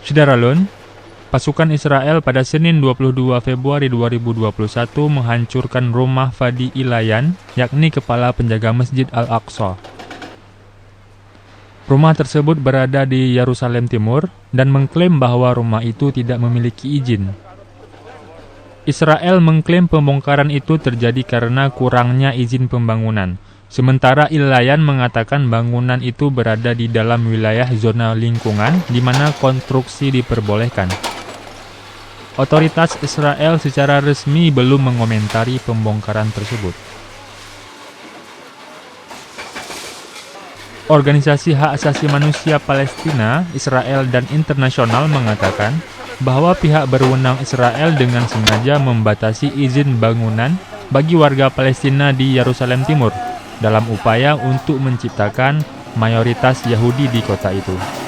Syederalun, pasukan Israel pada Senin 22 Februari 2021 menghancurkan rumah Fadi Ilayan, yakni kepala penjaga Masjid Al-Aqsa. Rumah tersebut berada di Yerusalem Timur dan mengklaim bahwa rumah itu tidak memiliki izin. Israel mengklaim pembongkaran itu terjadi karena kurangnya izin pembangunan, sementara Ilayan mengatakan bangunan itu berada di dalam wilayah zona lingkungan di mana konstruksi diperbolehkan. Otoritas Israel secara resmi belum mengomentari pembongkaran tersebut. Organisasi Hak Asasi Manusia Palestina, Israel dan internasional mengatakan bahwa pihak berwenang Israel dengan sengaja membatasi izin bangunan bagi warga Palestina di Yerusalem Timur dalam upaya untuk menciptakan mayoritas Yahudi di kota itu.